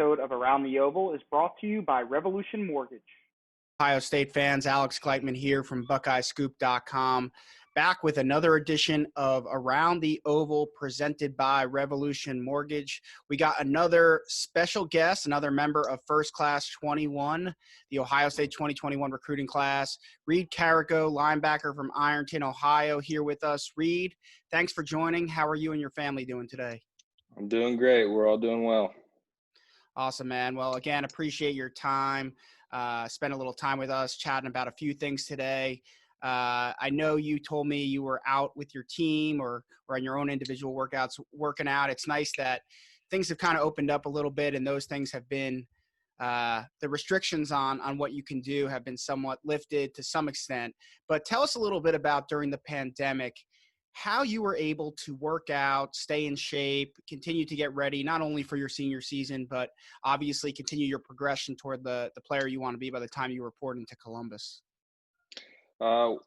episode of Around the Oval is brought to you by Revolution Mortgage. Ohio State fans, Alex Gleitman here from BuckeyeScoop.com, back with another edition of Around the Oval presented by Revolution Mortgage. We got another special guest, another member of First Class 21, the Ohio State 2021 recruiting class, Reid Carrico, linebacker from Ironton, Ohio, here with us. Reid, thanks for joining. How are you and your family doing today? I'm doing great. We're all doing well. Awesome, man. Well, again, appreciate your time. Spend a little time with us chatting about a few things today. I know you told me you were out with your team or on your own individual workouts working out. It's nice that things have kind of opened up a little bit, and those things have been the restrictions on what you can do have been somewhat lifted to some extent. But tell us a little bit about during the pandemic, how you were able to work out, stay in shape, continue to get ready, not only for your senior season, but obviously continue your progression toward the player you want to be by the time you report into Columbus. During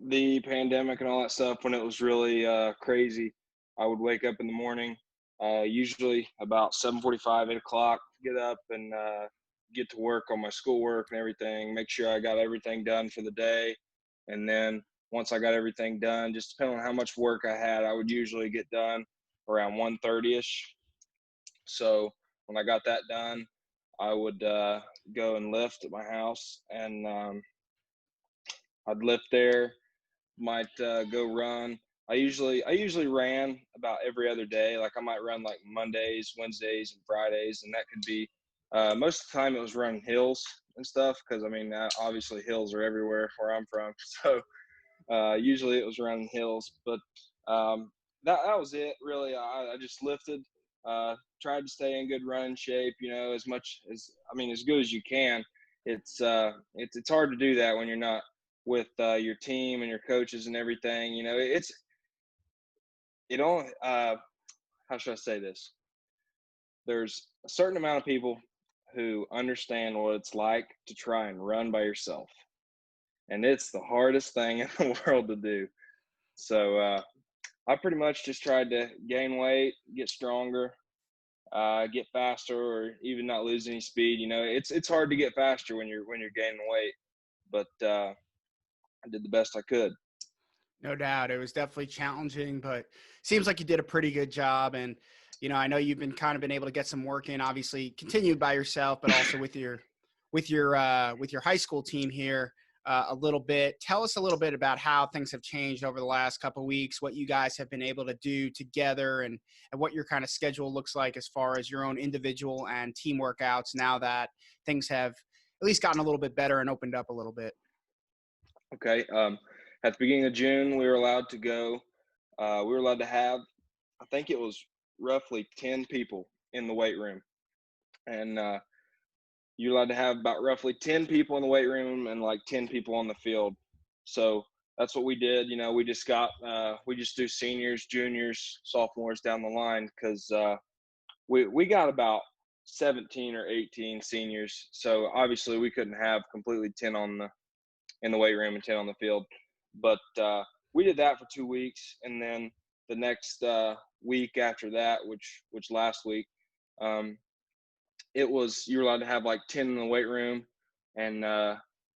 the pandemic and all that stuff, when it was really crazy, I would wake up in the morning, usually about 7:45, 8 o'clock, get up and get to work on my schoolwork and everything, make sure I got everything done for the day. And then once I got everything done, just depending on how much work I had, I would usually get done around 1:30ish. So when I got that done, I would go and lift at my house, and I'd lift there, might go run. I usually ran about every other day. Like I might run like Mondays, Wednesdays, and Fridays, and that could be most of the time it was running hills and stuff, because I mean obviously hills are everywhere where I'm from. So usually it was running hills, but that was it really. I just lifted, tried to stay in good running shape, as much as, as good as you can. It's hard to do that when you're not with your team and your coaches and everything. How should I say this? There's a certain amount of people who understand what it's like to try and run by yourself. And it's the hardest thing in the world to do. So I pretty much just tried to gain weight, get stronger, get faster, or even not lose any speed. It's hard to get faster when you're gaining weight, but I did the best I could. No doubt. It was definitely challenging, but seems like you did a pretty good job. And, I know you've been able to get some work in, obviously continued by yourself, but also with your high school team here. A little bit. Tell us a little bit about how things have changed over the last couple of weeks, what you guys have been able to do together, and what your kind of schedule looks like as far as your own individual and team workouts now that things have at least gotten a little bit better and opened up a little bit. Okay. At the beginning of June, we were allowed to go. We were allowed to have, I think it was roughly 10 people in the weight room. And you're allowed to have about roughly 10 people in the weight room and like 10 people on the field. So that's what we did. We just do seniors, juniors, sophomores down the line, because we got about 17 or 18 seniors. So obviously we couldn't have completely 10 in the weight room and 10 on the field. But we did that for 2 weeks. And then the next week after that, which last week, you were allowed to have like 10 in the weight room and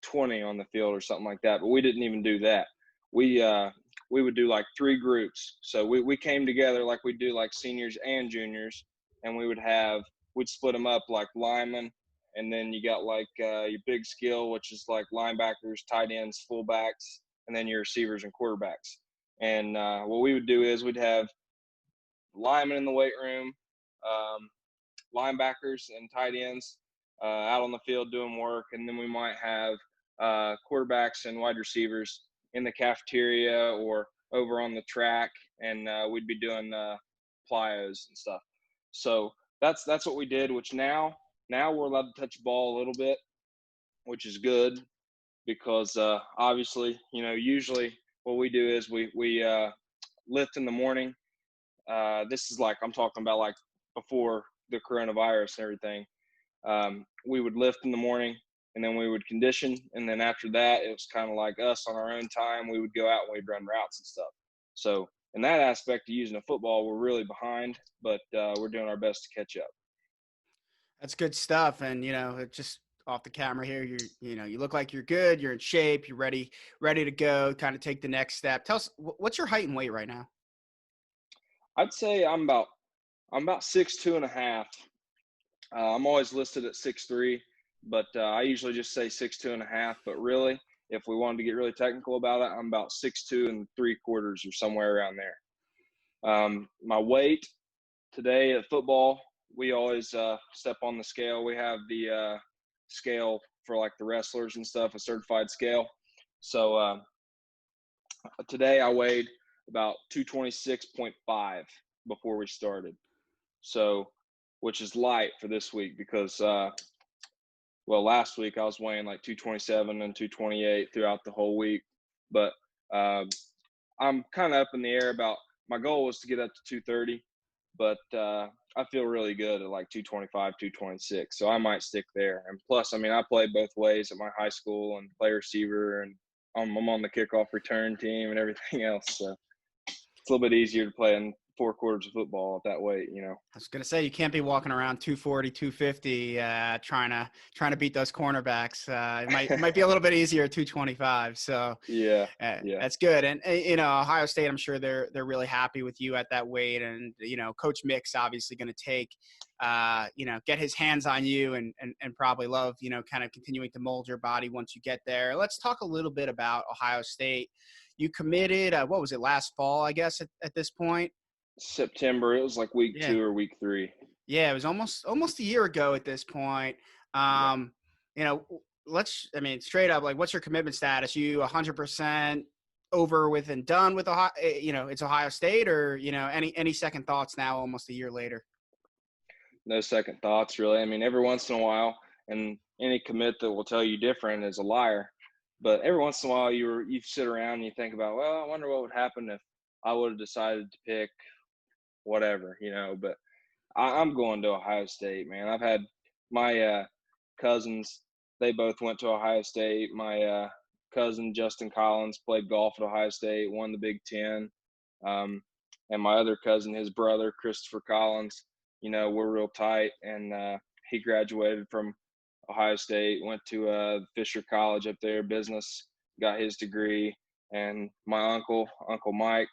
20 on the field or something like that. But we didn't even do that. We would do like 3 groups. So we came together like we do like seniors and juniors, and we'd split them up like linemen, and then you got like your big skill, which is like linebackers, tight ends, fullbacks, and then your receivers and quarterbacks. And what we would do is we'd have linemen in the weight room, linebackers and tight ends out on the field doing work, and then we might have quarterbacks and wide receivers in the cafeteria or over on the track, and we'd be doing plyos and stuff. So that's what we did, which now we're allowed to touch the ball a little bit, which is good, because obviously, usually what we do is we lift in the morning. This is like, I'm talking about like before the coronavirus and everything. We would lift in the morning, and then we would condition, and then after that it was kind of like us on our own time. We would go out and we'd run routes and stuff. So in that aspect of using a football, we're really behind, but we're doing our best to catch up. That's good stuff. And, just off the camera here, you look like you're good, you're in shape, you're ready to go, kind of take the next step. Tell us, what's your height and weight right now? I'd say I'm about 6'2" and a half. I'm always listed at 6'3", but I usually just say 6'2" and a half. But really, if we wanted to get really technical about it, I'm about 6'2" and 3/4 or somewhere around there. My weight today at football, we always step on the scale. We have the scale for like the wrestlers and stuff, a certified scale. So today I weighed about 226.5 before we started. So, which is light for this week because, last week I was weighing like 227 and 228 throughout the whole week. But I'm kind of up in the air about, my goal was to get up to 230, but I feel really good at like 225, 226. So I might stick there. And plus, I mean, I play both ways at my high school and play receiver, and I'm on the kickoff return team and everything else. So it's a little bit easier to play in 4/4 of football at that weight, I was going to say, you can't be walking around 240, 250, trying to beat those cornerbacks. It might be a little bit easier at 225. So yeah. that's good. And Ohio State, I'm sure they're really happy with you at that weight. And Coach Mick's obviously going to get his hands on you and probably love kind of continuing to mold your body once you get there. Let's talk a little bit about Ohio State. You committed, what was it, last fall, I guess, at this point? September. It was like week 2 or week 3. Yeah, it was almost a year ago at this point. Straight up, like, what's your commitment status? You 100% over with and done with Ohio? It's Ohio State, or any second thoughts now, almost a year later? No second thoughts, really. I mean, every once in a while, and any commit that will tell you different is a liar. But every once in a while, you sit around and you think about, well, I wonder what would happen if I would have decided to pick whatever, But I'm going to Ohio State, man. I've had my cousins; they both went to Ohio State. My cousin Justin Collins played golf at Ohio State, won the Big Ten, and my other cousin, his brother Christopher Collins, we're real tight, and he graduated from Ohio State, went to Fisher College up there, business, got his degree, and my Uncle Mike,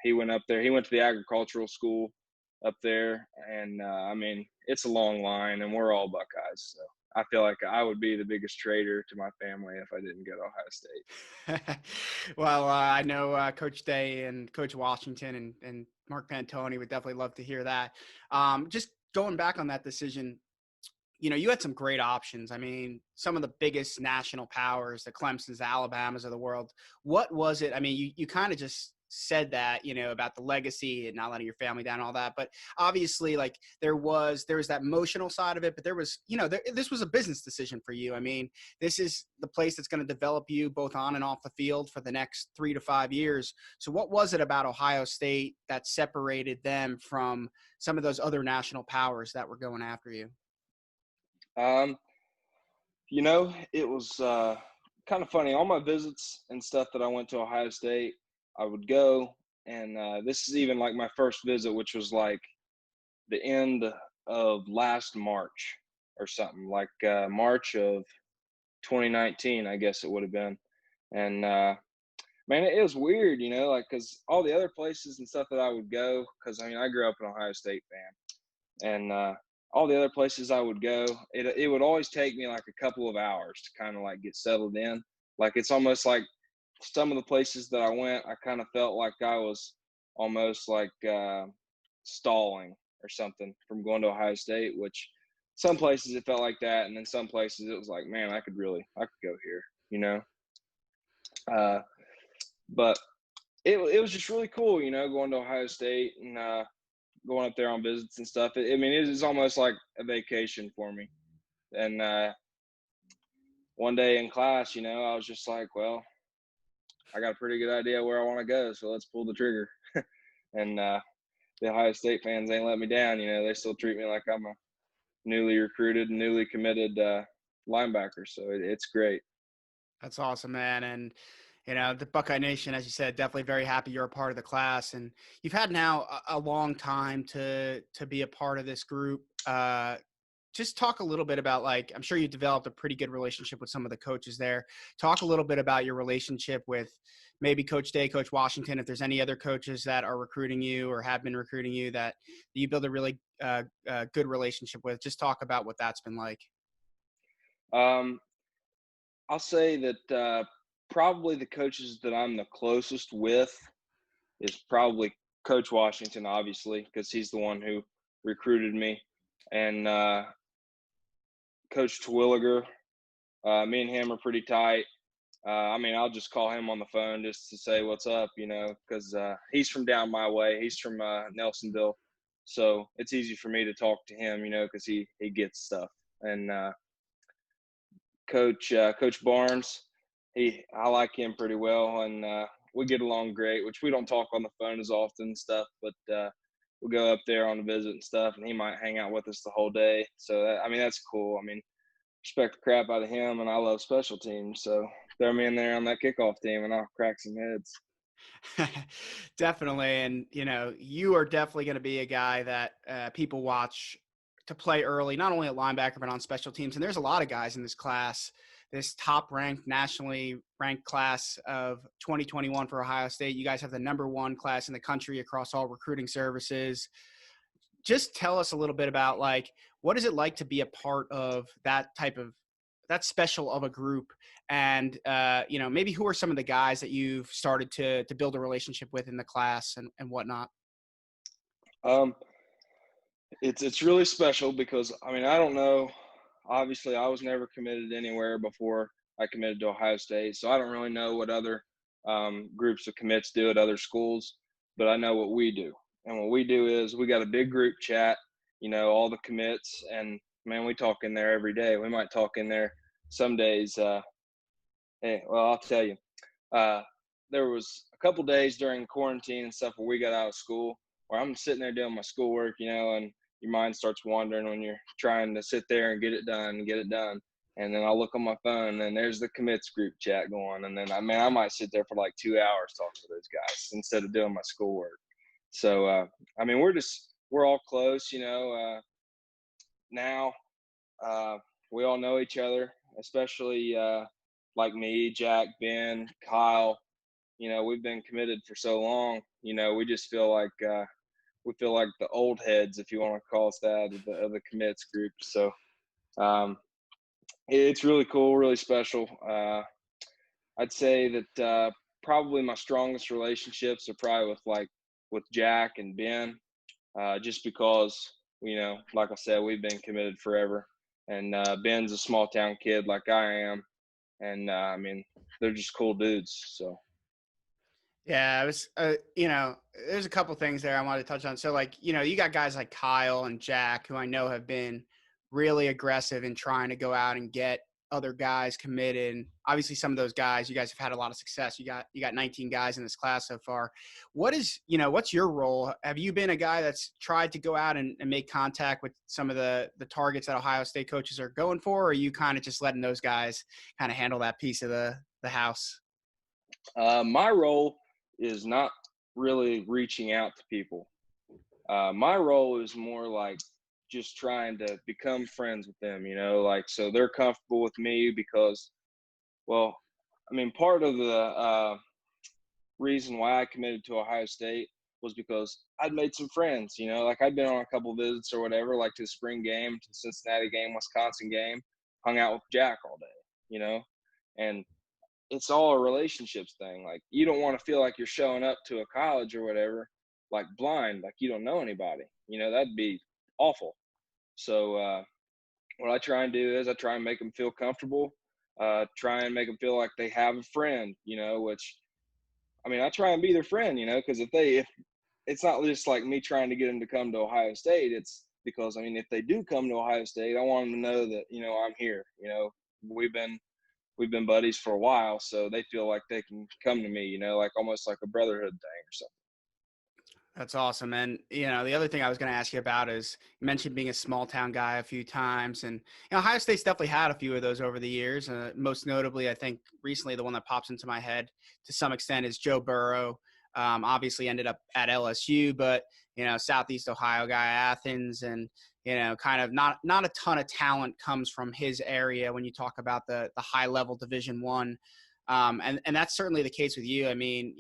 he went up there. He went to the agricultural school up there, and I mean, it's a long line, and we're all Buckeyes, so I feel like I would be the biggest traitor to my family if I didn't go to Ohio State. Well, I know Coach Day and Coach Washington and Mark Pantoni would definitely love to hear that. Just going back on that decision, you had some great options. I mean, some of the biggest national powers, the Clemsons, the Alabamas of the world. What was it? I mean, you kind of just said that, about the legacy and not letting your family down and all that. But obviously, like, there was that emotional side of it, but there was, this was a business decision for you. I mean, this is the place that's going to develop you both on and off the field for the next 3 to 5 years. So what was it about Ohio State that separated them from some of those other national powers that were going after you? It was kind of funny. All my visits and stuff that I went to Ohio State, I would go, and this is even like my first visit, which was like the end of last March or something, like March of 2019, I guess it would have been. And man, it was weird, like, because all the other places and stuff that I would go, because I mean, I grew up an Ohio State fan, and all the other places I would go, it would always take me like a couple of hours to kind of like get settled in. Like, it's almost like some of the places that I went, I kind of felt like I was almost like stalling or something from going to Ohio State, which some places it felt like that. And then some places it was like, man, I could go here, but it was just really cool, going to Ohio State and going up there on visits and stuff. I mean, it was almost like a vacation for me. And one day in class, I was just like, well, I got a pretty good idea where I want to go, so let's pull the trigger. And the Ohio State fans ain't let me down. They still treat me like I'm a newly recruited, newly committed linebacker. So it's great. That's awesome, man. And the Buckeye Nation, as you said, definitely very happy you're a part of the class. And you've had now a long time to be a part of this group. just talk a little bit about, like, I'm sure you developed a pretty good relationship with some of the coaches there. Talk a little bit about your relationship with maybe Coach Day, Coach Washington, if there's any other coaches that are recruiting you or have been recruiting you that you build a really good relationship with. Just talk about what that's been like. Um, I'll say that probably the coaches that I'm the closest with is probably Coach Washington, obviously, because he's the one who recruited me, and Coach Terwilliger. Me and him are pretty tight. I mean, I'll just call him on the phone just to say what's up, because he's from down my way. He's from Nelsonville, so it's easy for me to talk to him, because he gets stuff. And Coach Barnes, I like him pretty well, and we get along great. Which we don't talk on the phone as often and stuff, but we'll go up there on a visit and stuff, and he might hang out with us the whole day. So that's cool. I mean, respect the crap out of him, and I love special teams, so throw me in there on that kickoff team, and I'll crack some heads. Definitely. And, you are definitely going to be a guy that people watch to play early, not only at linebacker, but on special teams. And there's a lot of guys in this class, this top ranked, nationally ranked class of 2021 for Ohio State. You guys have the #1 class in the country across all recruiting services. Just tell us a little bit about, like, what is it like to be a part of that special of a group? And, maybe who are some of the guys that you've started to build a relationship with in the class and whatnot? It's really special because, I don't know. Obviously, I was never committed anywhere before I committed to Ohio State, so I don't really know what other groups of commits do at other schools, but I know what we do. And what we do is we got a big group chat, all the commits, and, man, we talk in there every day. We might talk in there some days. I'll tell you. There was a couple days during quarantine and stuff where we got out of school where I'm sitting there doing my schoolwork, and your mind starts wandering when you're trying to sit there and get it done. And then I'll look on my phone, and there's the commits group chat going. And then, I might sit there for like 2 hours talking to those guys instead of doing my schoolwork. So, we're all close, now. We all know each other, especially like me, Jack, Ben, Kyle. We've been committed for so long. We just feel like the old heads, if you want to call us that, of the commits group. So it's really cool, really special. I'd say that probably my strongest relationships are probably with Jack and Ben, just because like I said, we've been committed forever. And Ben's a small town kid like I am, and they're just cool dudes. So. Yeah, it was, there's a couple things there I wanted to touch on. So, like, you got guys like Kyle and Jack, who I know have been really aggressive in trying to go out and get other guys committed. And obviously some of those guys, you guys have had a lot of success. You got 19 guys in this class so far. What's your role? Have you been a guy that's tried to go out and make contact with some of the targets that Ohio State coaches are going for? Or are you kind of just letting those guys kind of handle that piece of the house? My role is not really reaching out to people. My role is more like just trying to become friends with them, so they're comfortable with me because, part of the reason why I committed to Ohio State was because I'd made some friends, I'd been on a couple visits or whatever, like to the spring game, to the Cincinnati game, Wisconsin game, hung out with Jack all day, and it's all a relationships thing. Like, you don't want to feel like you're showing up to a college or whatever, like blind, like you don't know anybody, that'd be awful. So what I try and do is I try and make them feel comfortable, try and make them feel like they have a friend, which, I try and be their friend, because if it's not just like me trying to get them to come to Ohio State, it's because, if they do come to Ohio State, I want them to know that, I'm here. We've been buddies for a while, so they feel like they can come to me, like almost like a brotherhood thing or something. That's awesome. And, the other thing I was going to ask you about is, you mentioned being a small town guy a few times, and Ohio State's definitely had a few of those over the years. Most notably, I think recently the one that pops into my head to some extent is Joe Burrow. Obviously ended up at LSU, but, Southeast Ohio guy, Athens. And, kind of not a ton of talent comes from his area when you talk about the high level Division I. And that's certainly the case with you. I mean,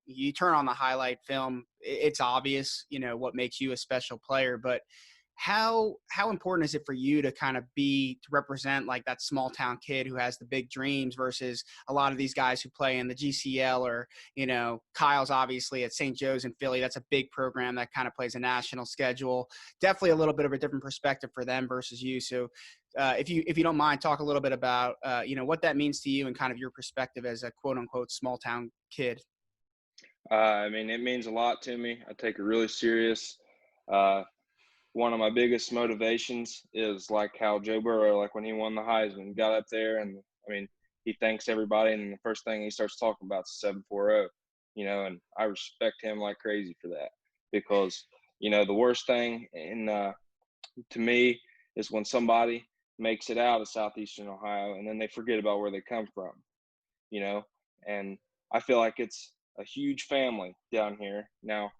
you turn on the highlight film, it's obvious, what makes you a special player, but how important is it for you to kind of to represent like that small town kid who has the big dreams versus a lot of these guys who play in the GCL or, Kyle's obviously at St. Joe's in Philly. That's a big program that kind of plays a national schedule. Definitely a little bit of a different perspective for them versus you. So if you don't mind, talk a little bit about, what that means to you and kind of your perspective as a quote unquote small town kid. I mean, it means a lot to me. I take it really serious. One of my biggest motivations is like how Joe Burrow, like when he won the Heisman, got up there and, I mean, he thanks everybody, and the first thing he starts talking about is 740, and I respect him like crazy for that because, the worst thing to me is when somebody makes it out of Southeastern Ohio and then they forget about where they come from, and I feel like it's a huge family down here. Now,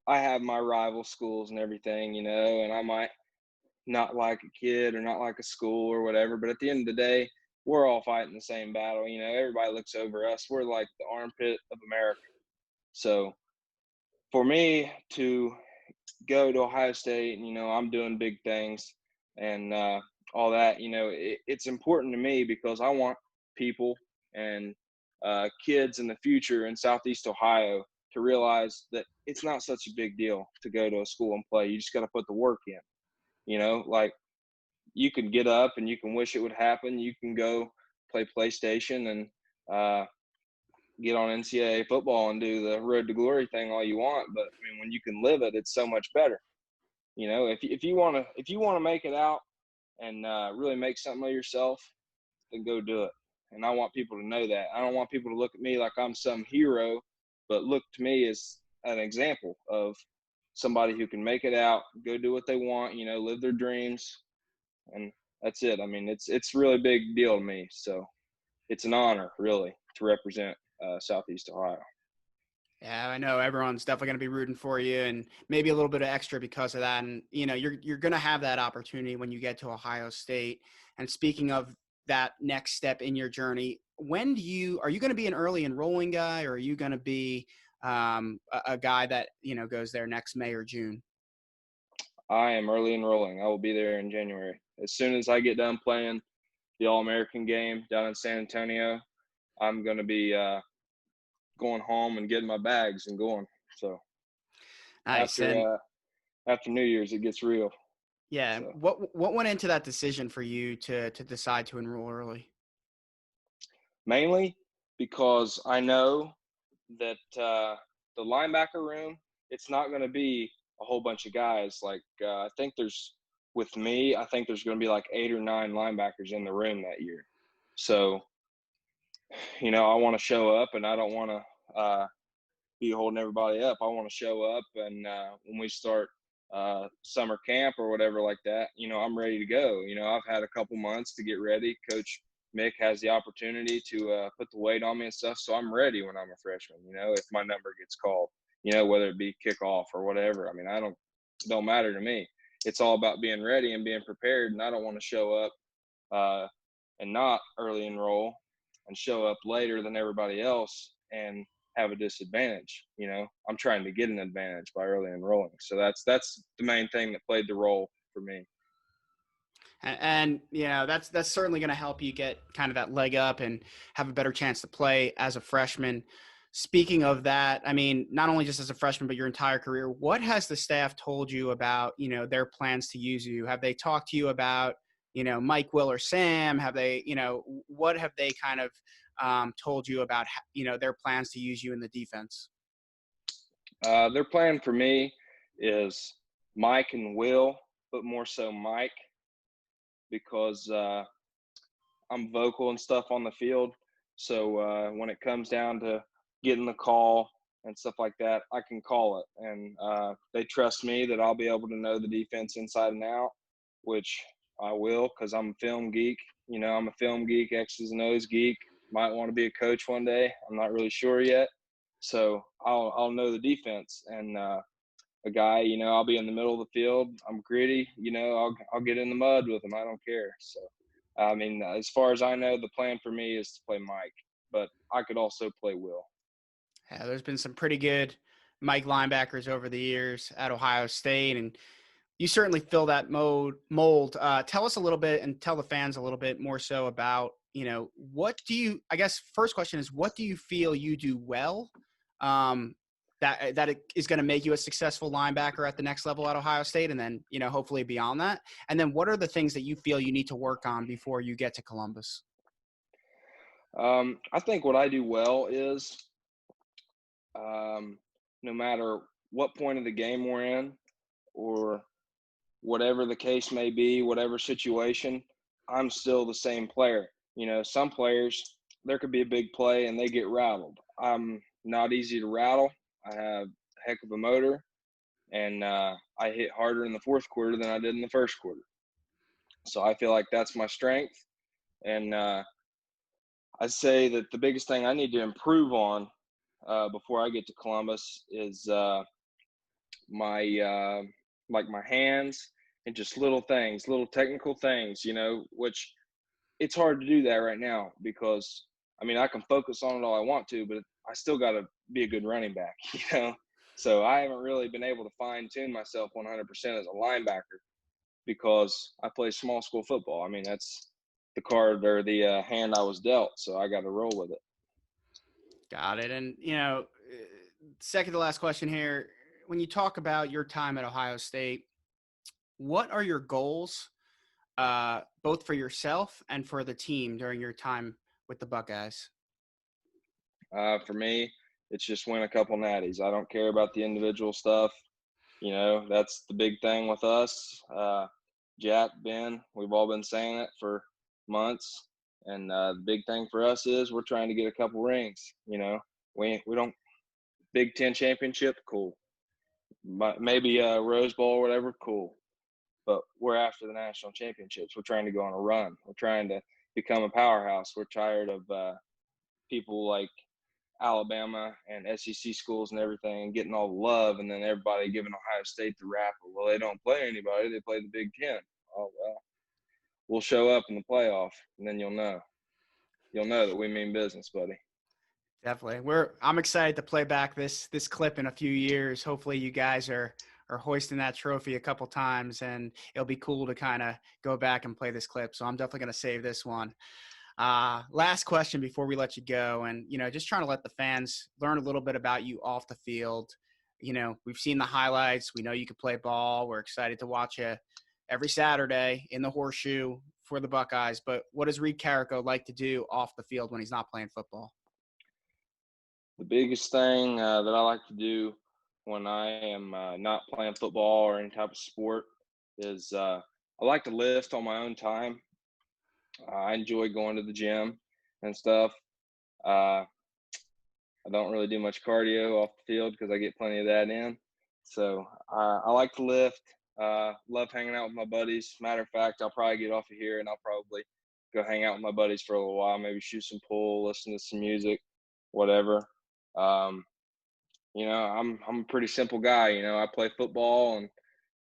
I have my rival schools and everything, and I might not like a kid or not like a school or whatever, but at the end of the day, we're all fighting the same battle. Everybody looks over us. We're like the armpit of America. So for me to go to Ohio State, I'm doing big things and all that, it's important to me because I want people and kids in the future in Southeast Ohio to realize that it's not such a big deal to go to a school and play. You just got to put the work in, like you can get up and you can wish it would happen. You can go play PlayStation and get on NCAA football and do the road to glory thing all you want. But I mean, when you can live it, it's so much better. If you want to make it out and really make something of yourself, then go do it. And I want people to know that. I don't want people to look at me like I'm some hero, but look to me as an example of somebody who can make it out, go do what they want, live their dreams. And that's it. I mean, it's really big deal to me. So it's an honor really to represent Southeast Ohio. Yeah, I know everyone's definitely going to be rooting for you and maybe a little bit of extra because of that. And, you're going to have that opportunity when you get to Ohio State. And speaking of that next step in your journey, are you going to be an early enrolling guy, or are you going to be a guy that, goes there next May or June? I am early enrolling. I will be there in January. As soon as I get done playing the All-American game down in San Antonio, I'm going to be going home and getting my bags and going. So nice. After New Year's, it gets real. Yeah. So. What went into that decision for you to decide to enroll early? Mainly because I know that the linebacker room, it's not going to be a whole bunch of guys. Like I think there's going to be like 8 or 9 linebackers in the room that year. So, I want to show up, and I don't want to be holding everybody up. I want to show up, and when we start summer camp or whatever like that, I'm ready to go. I've had a couple months to get ready. Coach Mick has the opportunity to put the weight on me and stuff, so I'm ready when I'm a freshman. If my number gets called, whether it be kickoff or whatever. I mean, it don't matter to me. It's all about being ready and being prepared, and I don't want to show up and not early enroll and show up later than everybody else and have a disadvantage. I'm trying to get an advantage by early enrolling. So that's the main thing that played the role for me. And that's certainly going to help you get kind of that leg up and have a better chance to play as a freshman. Speaking of that, I mean, not only just as a freshman, but your entire career, what has the staff told you about, their plans to use you? Have they talked to you about, Mike, Will, or Sam? Have they, what have they kind of told you about, their plans to use you in the defense? Their plan for me is Mike and Will, but more so Mike, because I'm vocal and stuff on the field. So when it comes down to getting the call and stuff like that, I can call it. And they trust me that I'll be able to know the defense inside and out, which I will, because I'm a film geek. I'm a film geek, X's and O's geek. Might want to be a coach one day. I'm not really sure yet. So I'll know the defense. And a guy, I'll be in the middle of the field. I'm gritty, I'll get in the mud with him. I don't care. So, I mean, as far as I know, the plan for me is to play Mike, but I could also play Will. Yeah, there's been some pretty good Mike linebackers over the years at Ohio State, and you certainly fill that mold. Tell us a little bit, and tell the fans a little bit more so about, I guess first question is, what do you feel you do well that it is going to make you a successful linebacker at the next level at Ohio State, and then, hopefully beyond that? And then what are the things that you feel you need to work on before you get to Columbus? I think what I do well is no matter what point of the game we're in or whatever the case may be, whatever situation, I'm still the same player. Some players, there could be a big play and they get rattled. I'm not easy to rattle. I have a heck of a motor, and I hit harder in the fourth quarter than I did in the first quarter. So I feel like that's my strength. And I'd say that the biggest thing I need to improve on before I get to Columbus is my my hands and just little things, little technical things, which it's hard to do that right now because, I mean, I can focus on it all I want to, but I still got to be a good running back, So I haven't really been able to fine tune myself 100% as a linebacker because I play small school football. I mean, that's the card or the hand I was dealt, so I got to roll with it. Got it. And, second to last question here, when you talk about your time at Ohio State, what are your goals, both for yourself and for the team during your time with the Buckeyes? For me, it's just win a couple natties. I don't care about the individual stuff. That's the big thing with us. Jack, Ben, we've all been saying it for months. And the big thing for us is we're trying to get a couple rings. We don't – Big Ten championship, cool. Maybe a Rose Bowl or whatever, cool. But we're after the national championships. We're trying to go on a run. We're trying to become a powerhouse. We're tired of people like Alabama and SEC schools and everything and getting all the love, and then everybody giving Ohio State the rap. Well, they don't play anybody. They play the Big Ten. Oh, well, we'll show up in the playoff, and then you'll know. You'll know that we mean business, buddy. Definitely. I'm excited to play back this clip in a few years. Hopefully you guys are hoisting that trophy a couple times, and it'll be cool to kind of go back and play this clip. So I'm definitely going to save this one. Last question before we let you go, and, just trying to let the fans learn a little bit about you off the field. We've seen the highlights. We know you can play ball. We're excited to watch you every Saturday in the horseshoe for the Buckeyes. But what does Reid Carrico like to do off the field when he's not playing football? The biggest thing that I like to do when I am not playing football or any type of sport is I like to lift on my own time. I enjoy going to the gym and stuff. I don't really do much cardio off the field because I get plenty of that in. So I like to lift. Love hanging out with my buddies. Matter of fact, I'll probably get off of here and I'll probably go hang out with my buddies for a little while, maybe shoot some pool, listen to some music, whatever. I'm a pretty simple guy. I play football, and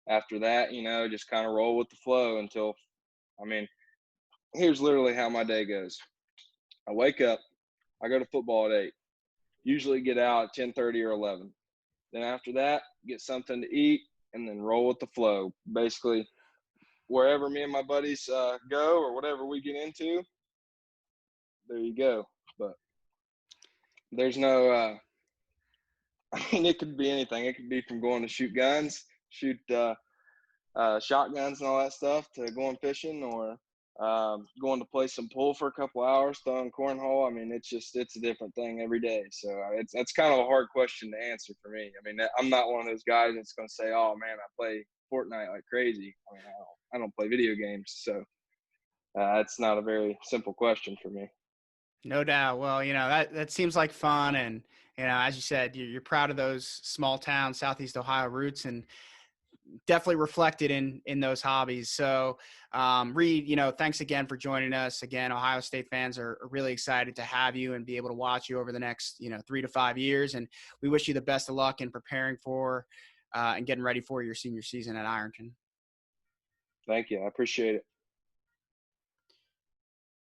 after that, just kind of roll with the flow until, here's literally how my day goes. I wake up, I go to football at 8, usually get out at 10:30 or 11. Then after that, get something to eat and then roll with the flow. Basically, wherever me and my buddies go or whatever we get into, there you go. But there's no it could be anything. It could be from going to shoot guns, shoot shotguns and all that stuff, to going fishing or going to play some pool for a couple hours, throwing cornhole. It's a different thing every day. So that's kind of a hard question to answer for me. I'm not one of those guys that's going to say, oh man, I play Fortnite like crazy. I don't play video games. So it's not a very simple question for me. No doubt. Well, that seems like fun. And, as you said, you're proud of those small town Southeast Ohio roots, and definitely reflected in those hobbies. So, Reid, thanks again for joining us. Again, Ohio State fans are really excited to have you and be able to watch you over the next, 3 to 5 years. And we wish you the best of luck in preparing for and getting ready for your senior season at Ironton. Thank you. I appreciate it.